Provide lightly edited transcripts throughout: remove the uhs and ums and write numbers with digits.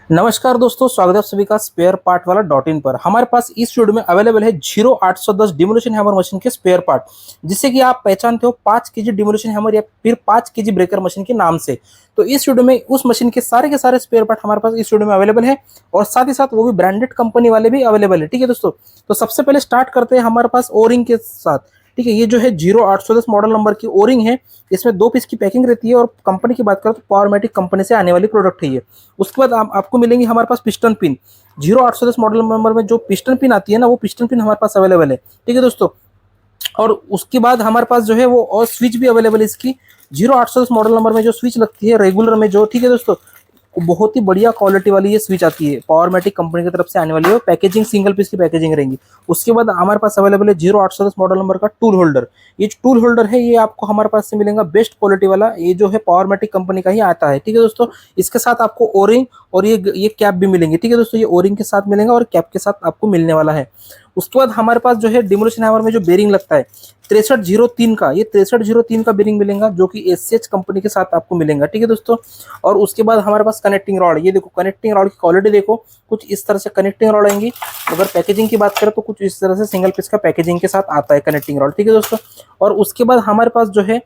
नमस्कार दोस्तों, स्वागत है आप सभी का स्पेयर पार्ट वाला डॉट इन पर। हमारे पास इस स्टूडियो में अवेलेबल है 0810 डिमोलिशन हैमर मशीन के स्पेयर पार्ट, जिससे कि आप पहचानते हो 5 केजी डिमोलिशन हैमर या फिर 5 केजी ब्रेकर मशीन के नाम से। तो इस स्टूडियो में उस मशीन के सारे स्पेयर पार्ट हमारे पास इस स्टूडियो में अवेलेबल है, और साथ ही साथ वो भी ब्रांडेड कंपनी वाले भी अवेलेबल है। ठीक है दोस्तों, तो सबसे पहले स्टार्ट करते हैं हमारे पास ओरिंग के साथ। ठीक है, ये जो है 0810 मॉडल नंबर की ओरिंग है। इसमें 2 पीस की पैकिंग रहती है, और कंपनी की बात करें तो पावरमेटिक कंपनी से आने वाली प्रोडक्ट है ये। उसके बाद आपको मिलेंगी हमारे पास पिस्टन पिन। 0810 मॉडल नंबर में जो पिस्टन पिन आती है ना, वो पिस्टन पिन हमारे पास अवेलेबल है। ठीक है दोस्तों, और उसके बाद हमारे पास जो है वो और स्विच भी अवेलेबल है इसकी। 0810 मॉडल नंबर में जो स्विच लगती है रेगुलर में जो, ठीक है दोस्तों, बहुत ही बढ़िया क्वालिटी वाली ये स्विच आती है, पावरमेटिक कंपनी की तरफ से आने वाली है। पैकेजिंग सिंगल पीस की पैकेजिंग रहेंगी। उसके बाद हमारे पास अवेलेबल है 0810 मॉडल नंबर का टूल होल्डर। ये जो टूल होल्डर है, ये आपको हमारे पास से मिलेगा बेस्ट क्वालिटी वाला। ये जो है पावरमेटिक कंपनी का ही आता है। ठीक है दोस्तों, इसके साथ आपको ओरिंग और ये कैप भी मिलेंगे। ठीक है दोस्तों, ये ओरिंग के साथ मिलेंगे और कैप के साथ आपको मिलने वाला है। उसके बाद हमारे पास जो है डिमोलिशन हैमर में जो बेरिंग लगता है 6303 का, ये 6303 का बेरिंग मिलेगा, जो कि एससीएच कंपनी के साथ आपको मिलेगा। ठीक है दोस्तों, और उसके बाद हमारे पास कनेक्टिंग रॉड, ये देखो कनेक्टिंग रॉड की क्वालिटी देखो, कुछ इस तरह से कनेक्टिंग रॉड आएंगी। अगर पैकेजिंग की बात करें तो कुछ इस तरह से सिंगल पीस का पैकेजिंग के साथ आता है कनेक्टिंग रॉड। ठीक है दोस्तों, और उसके बाद हमारे पास जो है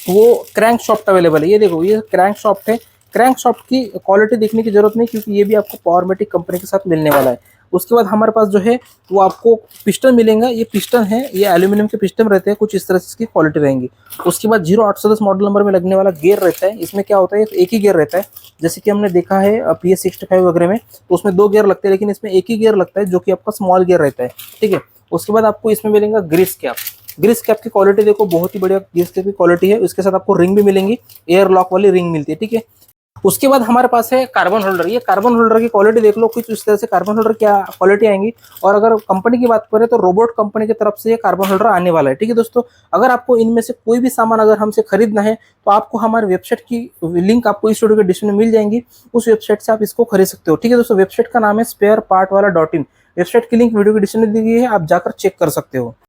वो क्रैंक शॉफ्ट अवेलेबल है। ये देखो, ये क्रैंक शॉफ्ट है। क्रैंक शॉफ्ट की क्वालिटी देखने की जरूरत नहीं, क्योंकि ये भी आपको पावरमेटिक कंपनी के साथ मिलने वाला है। उसके बाद हमारे पास जो है वो आपको पिस्टन मिलेगा। ये पिस्टन है, ये एल्यूमिनियम के पिस्टन रहते हैं, कुछ इस तरह से इसकी क्वालिटी रहेंगी। उसके बाद 0810 मॉडल नंबर में लगने वाला गियर रहता है। इसमें क्या होता है, एक ही गियर रहता है, जैसे कि हमने देखा है PS65 वगैरह में, तो उसमें 2 गियर लगते हैं, लेकिन इसमें एक ही गियर लगता है, जो कि आपका स्मॉल गियर रहता है। ठीक है, उसके बाद आपको इसमें मिलेगा ग्रीस कैप। ग्रीस कैप की क्वालिटी देखो, बहुत ही बढ़िया ग्रीस कैप की क्वालिटी है। उसके साथ आपको रिंग भी मिलेंगी, एयर लॉक वाली रिंग मिलती है। ठीक है, उसके बाद हमारे पास है कार्बन होल्डर। ये कार्बन होल्डर की क्वालिटी देख लो, कुछ इस तरह से कार्बन होल्डर क्या क्वालिटी आएंगी। और अगर कंपनी की बात करें तो रोबोट कंपनी की तरफ से ये कार्बन होल्डर आने वाला है। ठीक है दोस्तों, अगर आपको इनमें से कोई भी सामान अगर हमसे खरीदना है, तो आपको हमारे वेबसाइट की लिंक आपको इस वीडियो के डिस्क्रिप्शन में मिल जाएंगी। उस वेबसाइट से आप इसको खरीद सकते हो। ठीक है दोस्तों, वेबसाइट का नाम है स्पेयर पार्ट वाला .in। वेबसाइट की लिंक वीडियो के डिस्क्रिप्शन में दी गई है, आप जाकर चेक कर सकते हो।